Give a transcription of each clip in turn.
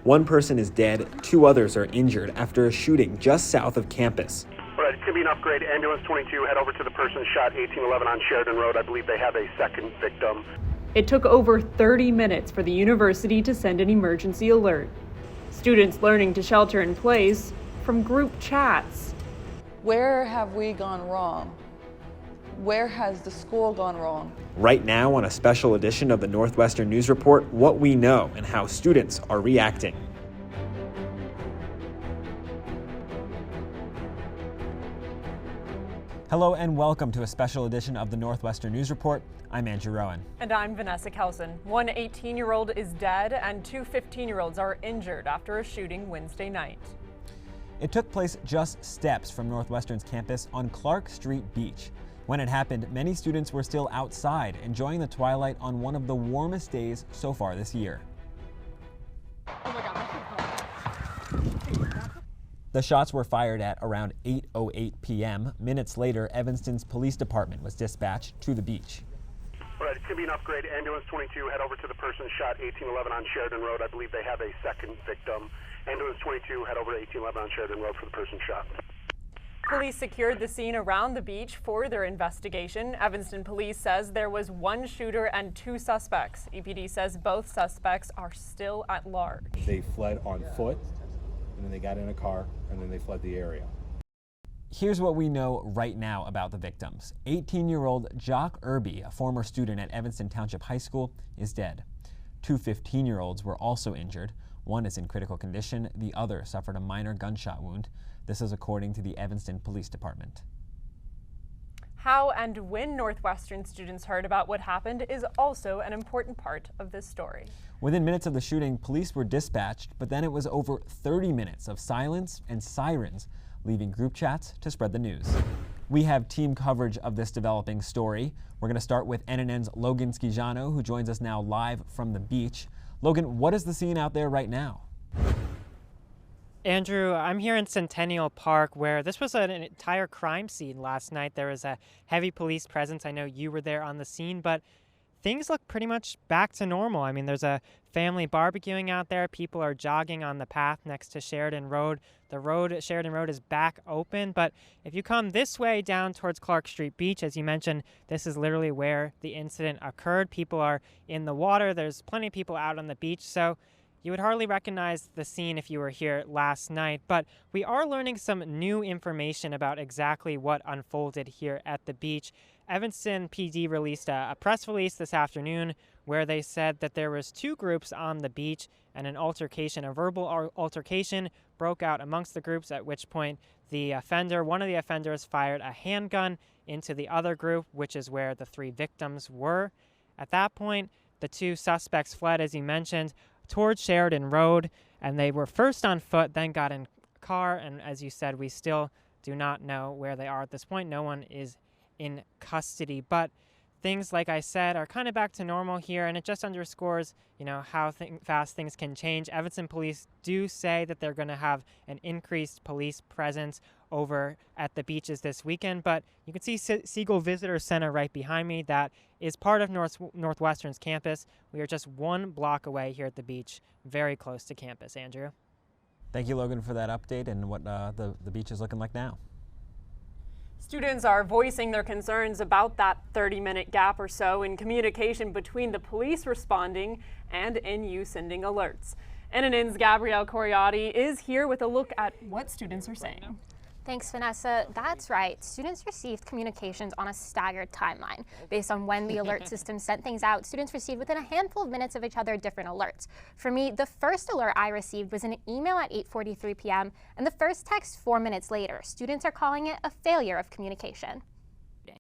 One person is dead, 2 others are injured after a shooting just south of campus. All right, it's going to be an upgrade. Ambulance 22, head over to the person shot 1811 on Sheridan Road. I believe they have a second victim. It took over 30 minutes for the university to send an emergency alert. Students learning to shelter in place from group chats. Where have we gone wrong? Where has the school gone wrong? Right now on a special edition of the Northwestern News Report, what we know and how students are reacting. Hello and welcome to a special edition of the Northwestern News Report. I'm Andrew Rowan. And I'm Vanessa Kjeldsen. One 18-year-old is dead and 2 15-year-olds are injured after a shooting Wednesday night. It took place just steps from Northwestern's campus on Clark Street Beach. When it happened, many students were still outside, enjoying the twilight on one of the warmest days so far this year. The shots were fired at around 8:08 p.m. Minutes later, Evanston's police department was dispatched to the beach. All right, it's going to be an upgrade. Ambulance 22, head over to the person shot 1811 on Sheridan Road. I believe they have a second victim. Ambulance 22, head over to 1811 on Sheridan Road for the person shot. Police secured the scene around the beach for their investigation. Evanston police says there was 1 shooter and 2 suspects. EPD says both suspects are still at large. They fled on foot, and then they got in a car, and then they fled the area. Here's what we know right now about the victims. 18-year-old Jock Irby, a former student at Evanston Township High School, is dead. 2 15-year-olds were also injured. One is in critical condition. The other suffered a minor gunshot wound. This is according to the Evanston Police Department. How and when Northwestern students heard about what happened is also an important part of this story. Within minutes of the shooting, police were dispatched, but then it was over 30 minutes of silence and sirens, leaving group chats to spread the news. We have team coverage of this developing story. We're going to start with NNN's Logan Schiciano, who joins us now live from the beach. Logan, what is the scene out there right now? Andrew, I'm here in Centennial Park where this was an entire crime scene last night. There was a heavy police presence. I know you were there on the scene, but things look pretty much back to normal. I mean, there's a family barbecuing out there. People are jogging on the path next to Sheridan Road. The road, Sheridan Road, is back open, but if you come this way down towards Clark Street Beach, as you mentioned, this is literally where the incident occurred. People are in the water. There's plenty of people out on the beach, so you would hardly recognize the scene if you were here last night, but we are learning some new information about exactly what unfolded here at the beach. Evanston PD released a press release this afternoon where they said that there was 2 groups on the beach and an altercation, a verbal altercation broke out amongst the groups, at which point one of the offenders fired a handgun into the other group, which is where the 3 victims were. At that point, the 2 suspects fled, as you mentioned, towards Sheridan Road, and they were first on foot, then got in a car, and as you said, we still do not know where they are at this point. No one is in custody, but things, like I said, are kind of back to normal here, and it just underscores, how fast things can change. Evanston police do say that they're going to have an increased police presence over at the beaches this weekend, but you can see Siegel Visitor Center right behind me. That is part of Northwestern's campus. We are just 1 block away here at the beach, very close to campus. Andrew? Thank you, Logan, for that update and what the beach is looking like now. Students are voicing their concerns about that 30-minute gap or so in communication between the police responding and NU sending alerts. NNN's Gabrielle Khoriaty is here with a look at what students are saying. Thanks, Vanessa. That's right. Students received communications on a staggered timeline. Based on when the alert system sent things out, students received within a handful of minutes of each other different alerts. For me, the first alert I received was an email at 8:43 p.m. and the first text 4 minutes later. Students are calling it a failure of communication.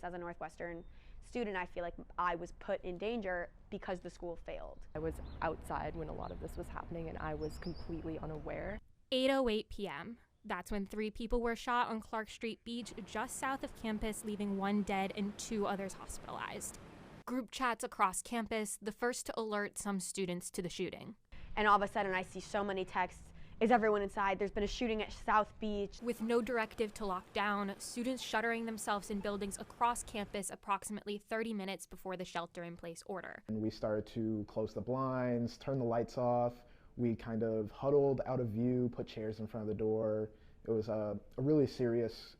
As a Northwestern student, I feel like I was put in danger because the school failed. I was outside when a lot of this was happening and I was completely unaware. 8:08 p.m. That's when 3 people were shot on Clark Street Beach just south of campus, leaving 1 dead and 2 others hospitalized. Group chats across campus, the first to alert some students to the shooting. And all of a sudden I see so many texts. Is everyone inside? There's been a shooting at South Beach. With no directive to lock down, students shuttering themselves in buildings across campus approximately 30 minutes before the shelter-in-place order. And we started to close the blinds, turn the lights off. We kind of huddled out of view, put chairs in front of the door. It was a really serious,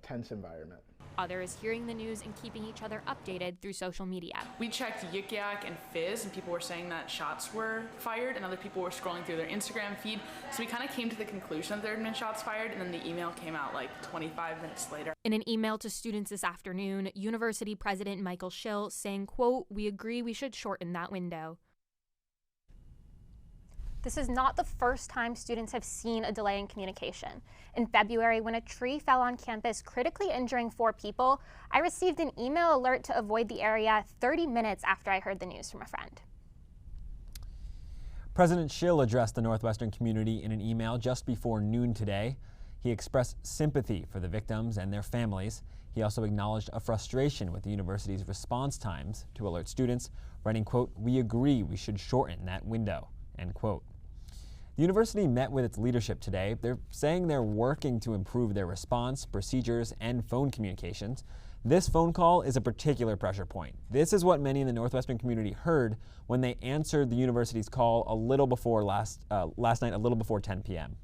tense environment. Others hearing the news and keeping each other updated through social media. We checked Yik Yak and Fizz, and people were saying that shots were fired, and other people were scrolling through their Instagram feed. So we kind of came to the conclusion that there had been shots fired, and then the email came out like 25 minutes later. In an email to students this afternoon, University President Michael Schill saying, quote, "We agree we should shorten that window." This is not the first time students have seen a delay in communication. In February, when a tree fell on campus, critically injuring 4 people, I received an email alert to avoid the area 30 minutes after I heard the news from a friend. President Schill addressed the Northwestern community in an email just before noon today. He expressed sympathy for the victims and their families. He also acknowledged a frustration with the university's response times to alert students, writing, quote, "We agree we should shorten that window," end quote. The university met with its leadership today. They're saying they're working to improve their response, procedures, and phone communications. This phone call is a particular pressure point. This is what many in the Northwestern community heard when they answered the university's call a little before last night, a little before 10 p.m.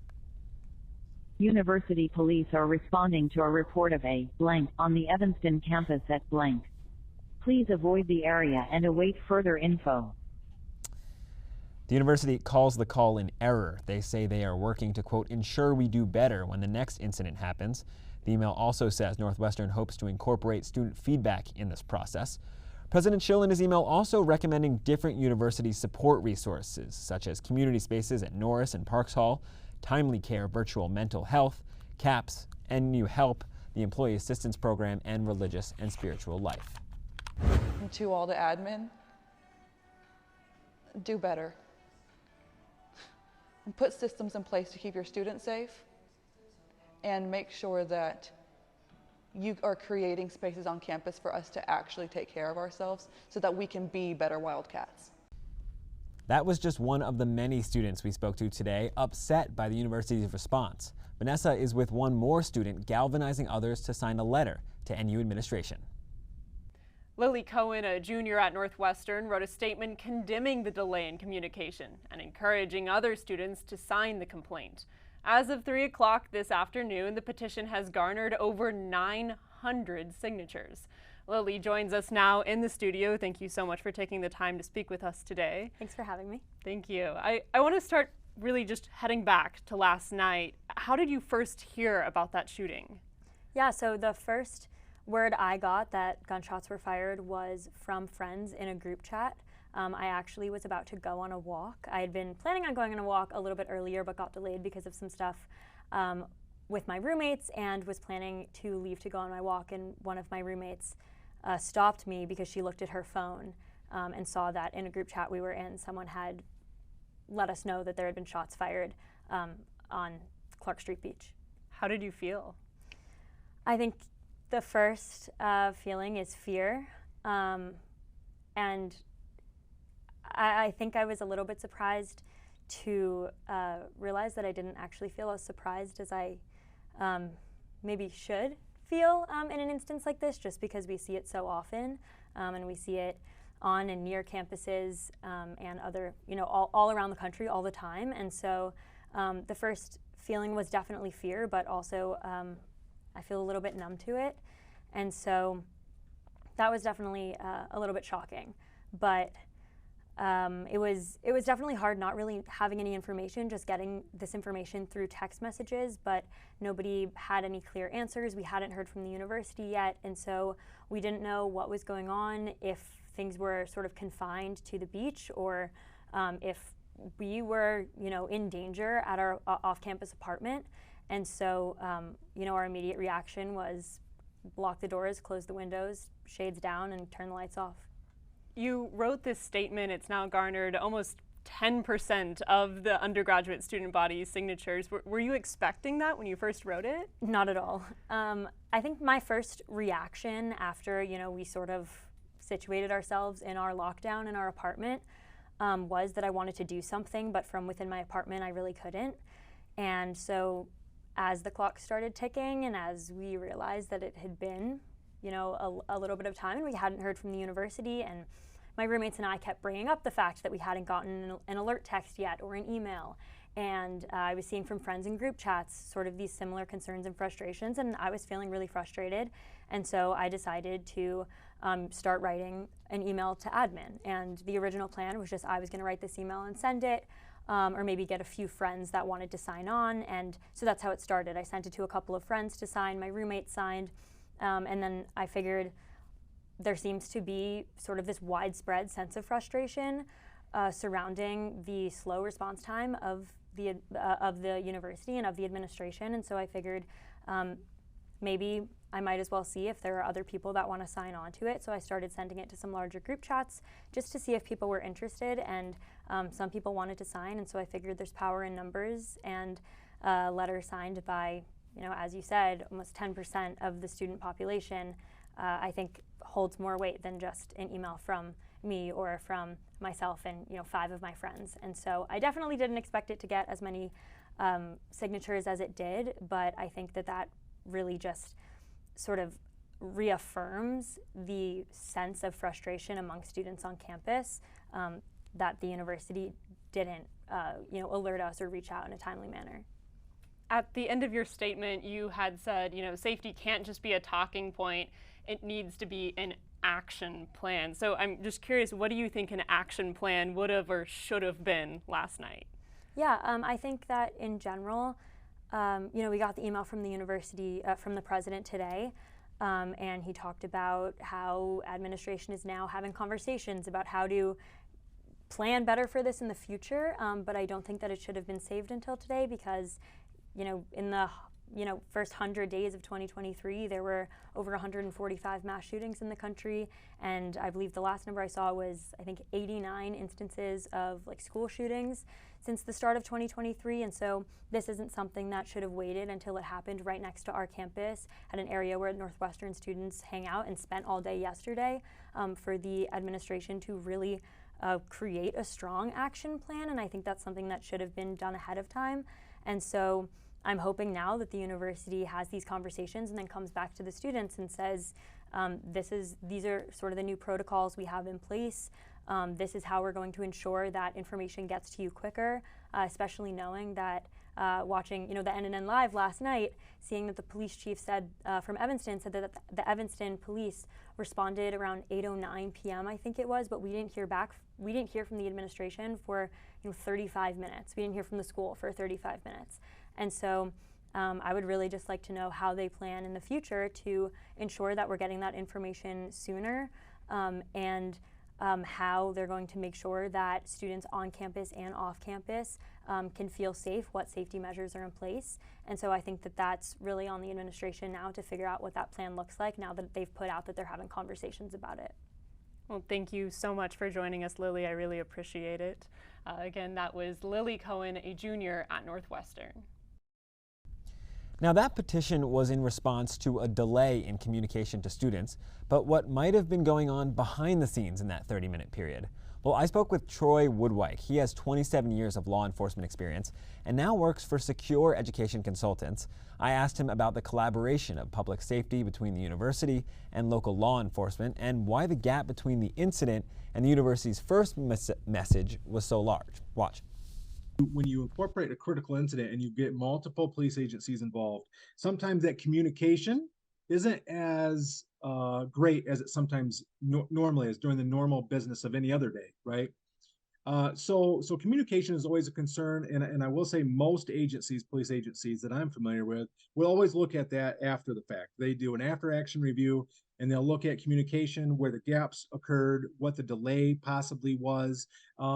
University police are responding to a report of a blank on the Evanston campus at blank. Please avoid the area and await further info. The university calls the call an error. They say they are working to, quote, "ensure we do better when the next incident happens." The email also says Northwestern hopes to incorporate student feedback in this process. President Schill in his email also recommending different university support resources, such as community spaces at Norris and Parks Hall, timely care, virtual mental health, CAPS, NU Help, the Employee Assistance Program, and religious and spiritual life. And to all the admin, do better. And put systems in place to keep your students safe, and make sure that you are creating spaces on campus for us to actually take care of ourselves so that we can be better Wildcats. That was just one of the many students we spoke to today upset by the university's response. Vanessa is with one more student galvanizing others to sign a letter to NU administration. Lily Cohen, a junior at Northwestern, wrote a statement condemning the delay in communication and encouraging other students to sign the complaint. As of 3 o'clock this afternoon, the petition has garnered over 900 signatures. Lily joins us now in the studio. Thank you so much for taking the time to speak with us today. Thanks for having me. Thank you. I want to start really just heading back to last night. How did you first hear about that shooting? Yeah, so the first word I got that gunshots were fired was from friends in a group chat. I actually was about to go on a walk. I had been planning on going on a walk a little bit earlier, but got delayed because of some stuff with my roommates, and was planning to leave to go on my walk, and one of my roommates stopped me because she looked at her phone and saw that in a group chat we were in, someone had let us know that there had been shots fired on Clark Street Beach. How did you feel? I think the first feeling is fear, and I think I was a little bit surprised to realize that I didn't actually feel as surprised as I maybe should feel in an instance like this, just because we see it so often, and we see it on and near campuses and other, all around the country all the time. And so the first feeling was definitely fear, but also I feel a little bit numb to it. And so that was definitely a little bit shocking. But it was definitely hard not really having any information, just getting this information through text messages, but nobody had any clear answers. We hadn't heard from the university yet, and so we didn't know what was going on, if things were sort of confined to the beach, or if we were, in danger at our off-campus apartment. And so, our immediate reaction was block the doors, close the windows, shades down, and turn the lights off. You wrote this statement. It's now garnered almost 10% of the undergraduate student body's signatures. Were you expecting that when you first wrote it? Not at all. I think my first reaction after, we sort of situated ourselves in our lockdown in our apartment was that I wanted to do something, but from within my apartment, I really couldn't. And so as the clock started ticking and as we realized that it had been, a little bit of time and we hadn't heard from the university, and my roommates and I kept bringing up the fact that we hadn't gotten an alert text yet or an email. And I was seeing from friends in group chats sort of these similar concerns and frustrations, and I was feeling really frustrated. And so I decided to start writing an email to admin. And the original plan was just I was going to write this email and send it, or maybe get a few friends that wanted to sign on. And so that's how it started. I sent it to a couple of friends to sign, my roommate signed, and then I figured there seems to be sort of this widespread sense of frustration surrounding the slow response time of the university and of the administration. And so I figured maybe I might as well see if there are other people that want to sign on to it. So I started sending it to some larger group chats just to see if people were interested, and some people wanted to sign, and so I figured there's power in numbers, and a letter signed by, you know, as you said, almost 10% of the student population, I think holds more weight than just an email from me or from myself and, you know, 5 of my friends. And so I definitely didn't expect it to get as many signatures as it did, but I think that that really just sort of reaffirms the sense of frustration among students on campus that the university didn't, you know, alert us or reach out in a timely manner. At the end of your statement, you had said, you know, safety can't just be a talking point. It needs to be an action plan. So I'm just curious, what do you think an action plan would have or should have been last night? Yeah, I think that in general, you know, we got the email from the university, from the president today, and he talked about how administration is now having conversations about how to plan better for this in the future, but I don't think that it should have been saved until today because, you know, in the first 100 days of 2023, there were over 145 mass shootings in the country, and I believe the last number I saw was, I think, 89 instances of like school shootings since the start of 2023, and so this isn't something that should have waited until it happened right next to our campus at an area where Northwestern students hang out and spent all day yesterday, for the administration to really create a strong action plan, and I think that's something that should have been done ahead of time. And so I'm hoping now that the university has these conversations and then comes back to the students and says, these are sort of the new protocols we have in place. This is how we're going to ensure that information gets to you quicker, especially knowing that watching, you know, the NNN Live last night, seeing that the police chief said from Evanston said that the Evanston police responded around 8:09 p.m. I think it was, but we didn't hear back. We didn't hear from the administration for 35 minutes. We didn't hear from the school for 35 minutes. And so I would really just like to know how they plan in the future to ensure that we're getting that information sooner, and how they're going to make sure that students on campus and off campus can feel safe, what safety measures are in place. And so I think that that's really on the administration now to figure out what that plan looks like now that they've put out that they're having conversations about it. Well, thank you so much for joining us, Lily. I really appreciate it. Again, that was Lily Cohen, a junior at Northwestern. Now, that petition was in response to a delay in communication to students, but what might have been going on behind the scenes in that 30-minute period? Well, I spoke with Troy Woodwike. He has 27 years of law enforcement experience and now works for Secure Education Consultants. I asked him about the collaboration of public safety between the university and local law enforcement and why the gap between the incident and the university's first message was so large. Watch. When you incorporate a critical incident and you get multiple police agencies involved, sometimes that communication isn't as great as it sometimes normally is during the normal business of any other day, right? So communication is always a concern, and I will say most agencies, police agencies that I'm familiar with, will always look at that after the fact. They do an after-action review, and they'll look at communication, where the gaps occurred, what the delay possibly was,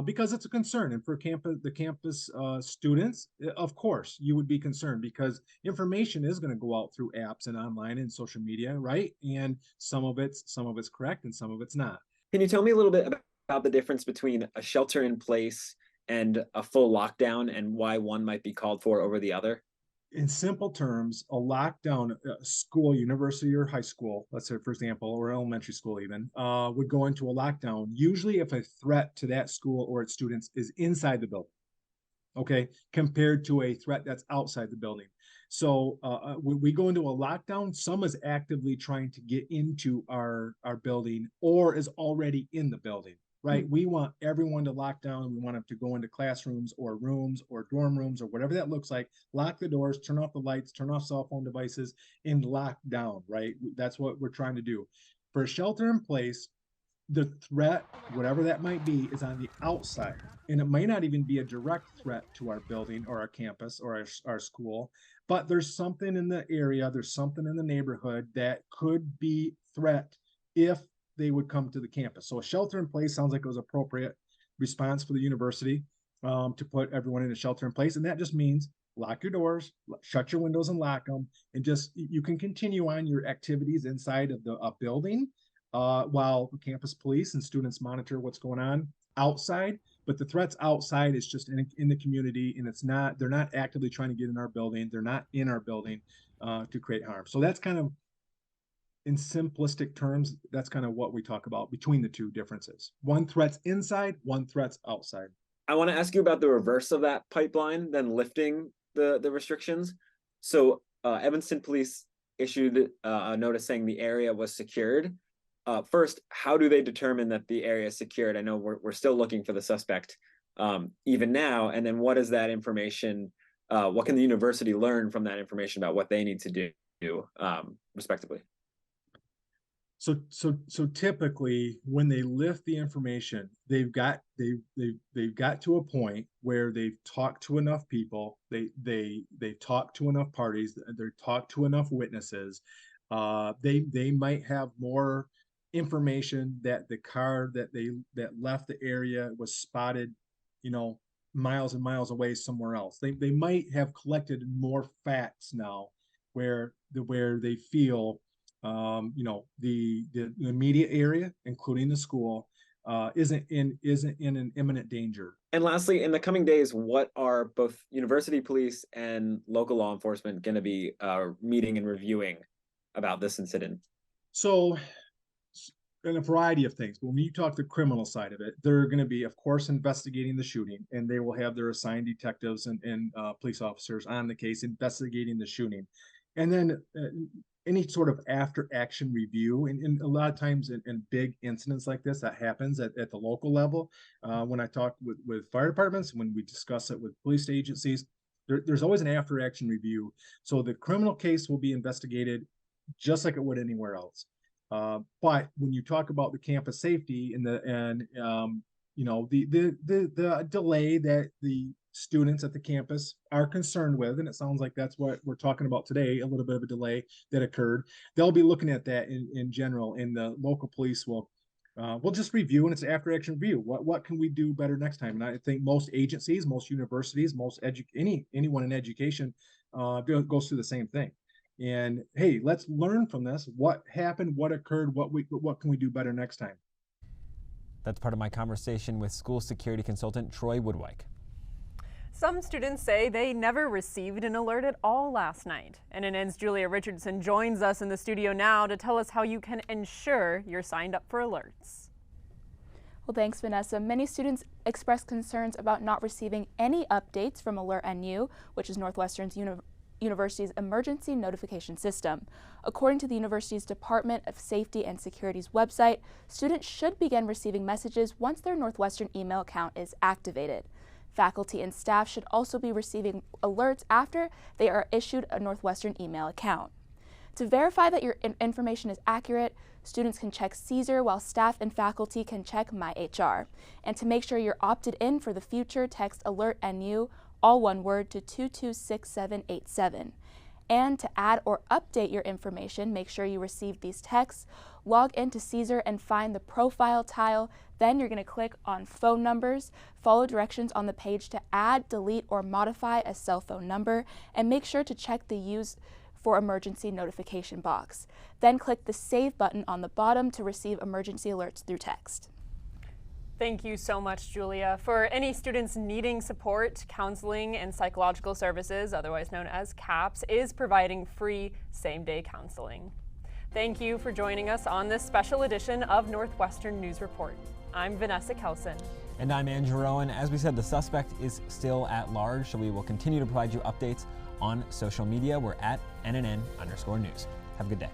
because it's a concern. And for the campus students, of course, you would be concerned because information is going to go out through apps and online and social media, right? And some of it's correct and some of it's not. Can you tell me a little bit about the difference between a shelter in place and a full lockdown and why one might be called for over the other? In simple terms, a lockdown, school, university or high school, let's say, for example, or elementary school even, would go into a lockdown, usually if a threat to that school or its students is inside the building, okay, compared to a threat that's outside the building. So when we go into a lockdown, someone is actively trying to get into our building or is already in the building. right? We want everyone to lock down. We want them to go into classrooms or rooms or dorm rooms or whatever that looks like, lock the doors, turn off the lights, turn off cell phone devices, and lock down, right? That's what we're trying to do. For shelter in place, the threat, whatever that might be, is on the outside. And it may not even be a direct threat to our building or our campus or our school, but there's something in the area, there's something in the neighborhood that could be threat if they would come to the campus. So a shelter in place sounds like it was appropriate response for the university to put everyone in a shelter in place. And that just means lock your doors, shut your windows and lock them, and just, you can continue on your activities inside of the building while campus police and students monitor what's going on outside. But the threats outside is just in the community, and they're not actively trying to get in our building. They're not in our building to create harm. So that's kind of, in simplistic terms, that's kind of what we talk about between the two differences. One threat's inside, one threat's outside. I want to ask you about the reverse of that pipeline, then lifting the restrictions. So Evanston police issued a notice saying the area was secured. First, how do they determine that the area is secured? I know we're still looking for the suspect even now. And then what is that information? What can the university learn from that information about what they need to do respectively? So typically when they lift the information, they've got to a point where they've talked to enough people, they've talked to enough parties, they've talked to enough witnesses. They might have more information that the car that left the area was spotted, miles and miles away somewhere else. They might have collected more facts now where they feel the immediate area, including the school, isn't in an imminent danger. And lastly, in the coming days, what are both university police and local law enforcement going to be meeting and reviewing about this incident? So, in a variety of things, but when you talk the criminal side of it, they're going to be, of course, investigating the shooting, and they will have their assigned detectives and police officers on the case investigating the shooting. And then any sort of after action review, and a lot of times in big incidents like this, that happens at the local level. When I talk with fire departments, when we discuss it with police agencies, there's always an after action review. So the criminal case will be investigated just like it would anywhere else. But when you talk about the campus safety and the delay that the students at the campus are concerned with, and it sounds like that's what we're talking about today, a little bit of a delay that occurred, they'll be looking at that in general, and the local police will just review, and it's an after action review. What can we do better next time? And I think most agencies, most universities, anyone in education goes through the same thing. And hey, let's learn from this. What happened? What occurred? What can we do better next time? That's part of my conversation with school security consultant Troy Woodwike. Some students say they never received an alert at all last night. NNN's Julia Richardson joins us in the studio now to tell us how you can ensure you're signed up for alerts. Well, thanks, Vanessa. Many students expressed concerns about not receiving any updates from Alert NU, which is Northwestern's University's emergency notification system. According to the university's Department of Safety and Security's website, students should begin receiving messages once their Northwestern email account is activated. Faculty and staff should also be receiving alerts after they are issued a Northwestern email account. To verify that your information is accurate, students can check Caesar while staff and faculty can check MyHR. And to make sure you're opted in for the future, text Alert NU, all one word, to 226787. And to add or update your information, make sure you receive these texts. Log into Caesar and find the profile tile. Then you're going to click on phone numbers, follow directions on the page to add, delete, or modify a cell phone number, and make sure to check the Use for Emergency Notification box. Then click the Save button on the bottom to receive emergency alerts through text. Thank you so much, Julia. For any students needing support, counseling and psychological services, otherwise known as CAPS, is providing free same-day counseling. Thank you for joining us on this special edition of Northwestern News Report. I'm Vanessa Kjeldsen. And I'm Andrew Rowan. As we said, the suspect is still at large, so we will continue to provide you updates on social media. We're at NNN_news. Have a good day.